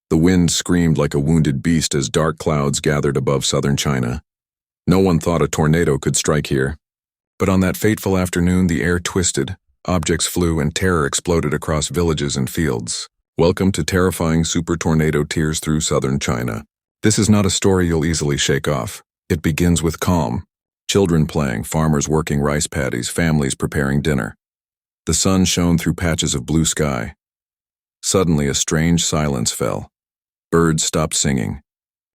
The wind screamed like a wounded beast as dark clouds gathered above southern China. No one thought a tornado could strike here. But on that fateful afternoon, the air twisted, objects flew, and terror exploded across villages and fields. Welcome to terrifying super tornado tears through southern China. This is not a story you'll easily shake off. It begins with calm. Children playing, farmers working rice paddies, families preparing dinner. The sun shone through patches of blue sky. Suddenly, a strange silence fell. Birds stopped singing.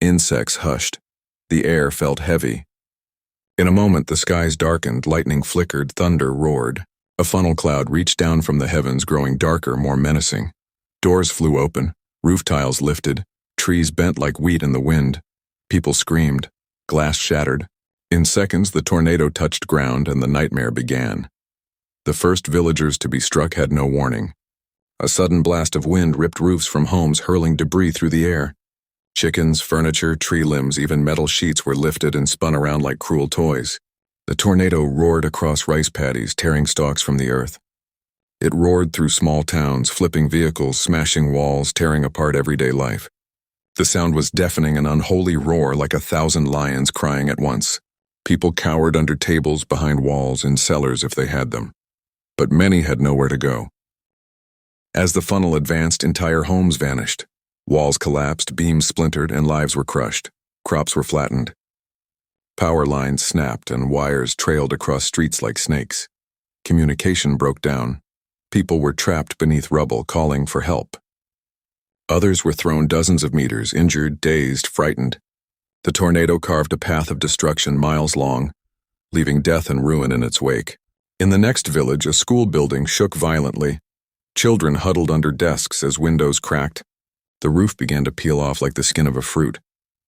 Insects hushed. The air felt heavy. In a moment, the skies darkened, lightning flickered, thunder roared. A funnel cloud reached down from the heavens, growing darker, more menacing. Doors flew open, roof tiles lifted, trees bent like wheat in the wind. People screamed. Glass shattered. In seconds, the tornado touched ground and the nightmare began. The first villagers to be struck had no warning. A sudden blast of wind ripped roofs from homes, hurling debris through the air. Chickens, furniture, tree limbs, even metal sheets were lifted and spun around like cruel toys. The tornado roared across rice paddies, tearing stalks from the earth. It roared through small towns, flipping vehicles, smashing walls, tearing apart everyday life. The sound was deafening, an unholy roar like 1,000 lions crying at once. People cowered under tables, behind walls, in cellars if they had them. But many had nowhere to go. As the funnel advanced, entire homes vanished. Walls collapsed, beams splintered, and lives were crushed. Crops were flattened. Power lines snapped and wires trailed across streets like snakes. Communication broke down. People were trapped beneath rubble, calling for help. Others were thrown dozens of meters, injured, dazed, frightened. The tornado carved a path of destruction miles long, leaving death and ruin in its wake. In the next village, a school building shook violently. Children huddled under desks as windows cracked. The roof began to peel off like the skin of a fruit.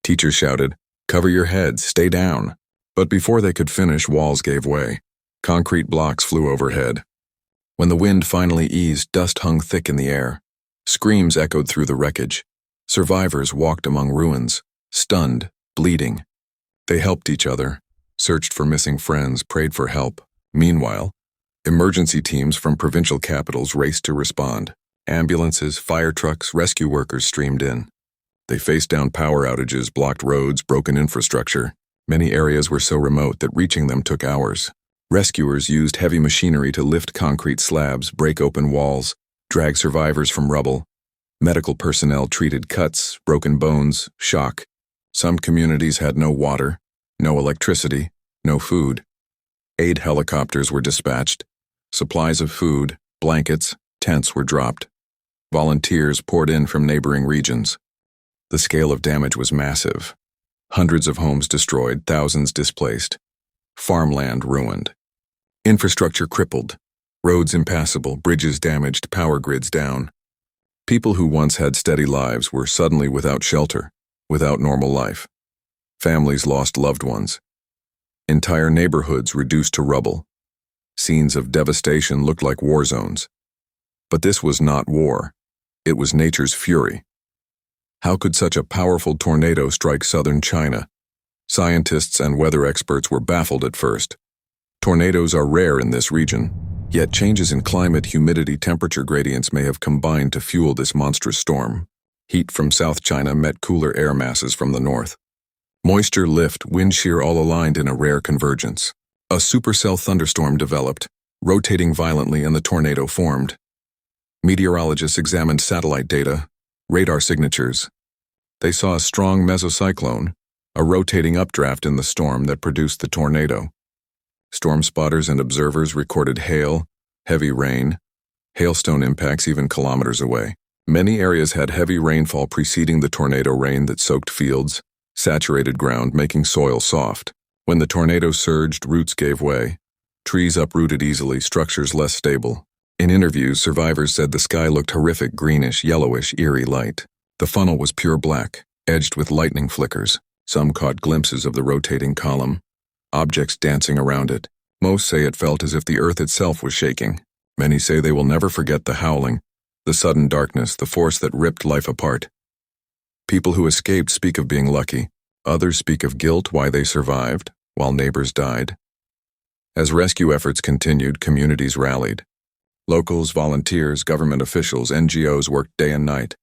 Teachers shouted, "Cover your heads, stay down." But before they could finish, walls gave way. Concrete blocks flew overhead. When the wind finally eased, dust hung thick in the air. Screams echoed through the wreckage. Survivors walked among ruins, stunned, bleeding. They helped each other, searched for missing friends, prayed for help. Meanwhile, emergency teams from provincial capitals raced to respond. Ambulances, fire trucks, rescue workers streamed in. They faced down power outages, blocked roads, broken infrastructure. Many areas were so remote that reaching them took hours. Rescuers used heavy machinery to lift concrete slabs, break open walls, drag survivors from rubble. Medical personnel treated cuts, broken bones, shock. Some communities had no water, no electricity, no food. Aid helicopters were dispatched. Supplies of food, blankets, tents were dropped. Volunteers poured in from neighboring regions. The scale of damage was massive. Hundreds of homes destroyed, thousands displaced. Farmland ruined. Infrastructure crippled. Roads impassable, bridges damaged, power grids down. People who once had steady lives were suddenly without shelter, without normal life. Families lost loved ones. Entire neighborhoods reduced to rubble. Scenes of devastation looked like war zones. But this was not war. It was nature's fury. How could such a powerful tornado strike southern China? Scientists and weather experts were baffled at first. Tornadoes are rare in this region, yet changes in climate, humidity, temperature gradients may have combined to fuel this monstrous storm. Heat from South China met cooler air masses from the north. Moisture lift, wind shear all aligned in a rare convergence. A supercell thunderstorm developed, rotating violently, and the tornado formed. Meteorologists examined satellite data, radar signatures. They saw a strong mesocyclone, a rotating updraft in the storm that produced the tornado. Storm spotters and observers recorded hail, heavy rain, hailstone impacts even kilometers away. Many areas had heavy rainfall preceding the tornado rain that soaked fields, saturated ground, making soil soft. When the tornado surged, roots gave way. Trees uprooted easily, structures less stable. In interviews, survivors said the sky looked horrific, greenish, yellowish, eerie light. The funnel was pure black, edged with lightning flickers. Some caught glimpses of the rotating column, objects dancing around it. Most say it felt as if the earth itself was shaking. Many say they will never forget the howling, the sudden darkness, the force that ripped life apart. People who escaped speak of being lucky. Others speak of guilt why they survived, while neighbors died. As rescue efforts continued, communities rallied. Locals, volunteers, government officials, NGOs worked day and night.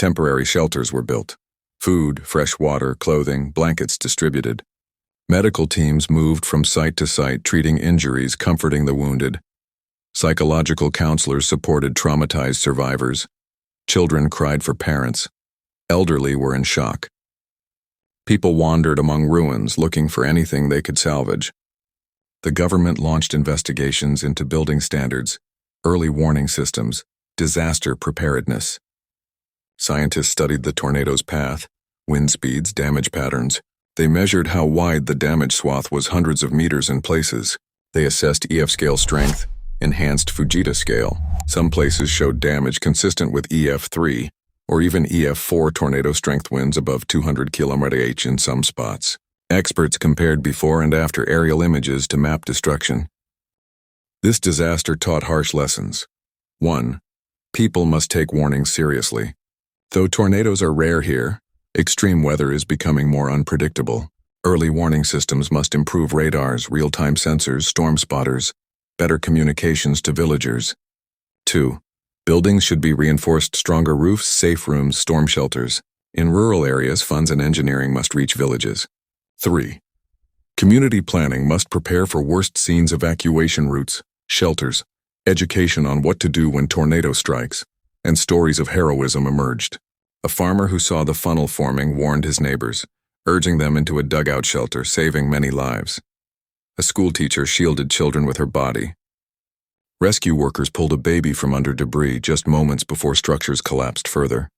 Temporary shelters were built. Food, fresh water, clothing, blankets distributed. Medical teams moved from site to site, treating injuries, comforting the wounded. Psychological counselors supported traumatized survivors. Children cried for parents. Elderly were in shock. People wandered among ruins, looking for anything they could salvage. The government launched investigations into building standards, early warning systems, disaster preparedness. Scientists studied the tornado's path, wind speeds, damage patterns. They measured how wide the damage swath was, hundreds of meters in places. They assessed EF scale strength, enhanced Fujita scale. Some places showed damage consistent with EF3, or even EF4 tornado strength winds above 200 km/h in some spots. Experts compared before and after aerial images to map destruction. This disaster taught harsh lessons. 1. People must take warnings seriously. Though tornadoes are rare here, extreme weather is becoming more unpredictable. Early warning systems must improve radars, real-time sensors, storm spotters, better communications to villagers. 2. Buildings should be reinforced, stronger roofs, safe rooms, storm shelters. In rural areas, funds and engineering must reach villages. 3. Community planning must prepare for worst scenes, evacuation routes, shelters, education on what to do when tornado strikes, and stories of heroism emerged. A farmer who saw the funnel forming warned his neighbors, urging them into a dugout shelter, saving many lives. A schoolteacher shielded children with her body. Rescue workers pulled a baby from under debris just moments before structures collapsed further.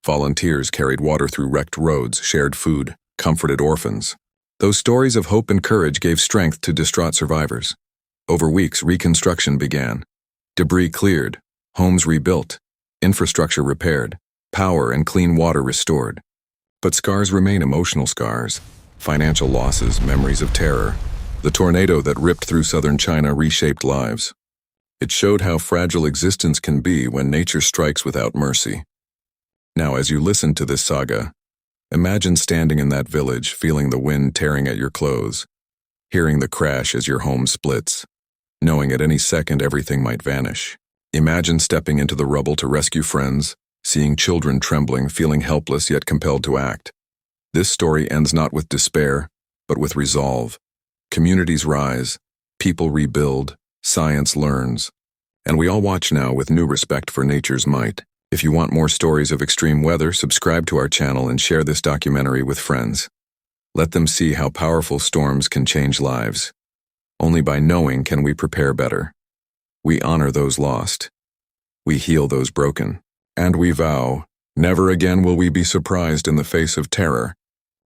Volunteers carried water through wrecked roads, shared food, comforted orphans. Those stories of hope and courage gave strength to distraught survivors. Over weeks, reconstruction began. Debris cleared, homes rebuilt, infrastructure repaired, power and clean water restored. But scars remain, emotional scars, financial losses, memories of terror. The tornado that ripped through southern China reshaped lives. It showed how fragile existence can be when nature strikes without mercy. Now, as you listen to this saga, imagine standing in that village, feeling the wind tearing at your clothes, hearing the crash as your home splits, knowing at any second everything might vanish. Imagine stepping into the rubble to rescue friends, seeing children trembling, feeling helpless yet compelled to act. This story ends not with despair, but with resolve. Communities rise, people rebuild, science learns, and we all watch now with new respect for nature's might. If you want more stories of extreme weather, subscribe to our channel and share this documentary with friends. Let them see how powerful storms can change lives. Only by knowing can we prepare better. We honor those lost. We heal those broken. And we vow, never again will we be surprised in the face of terror.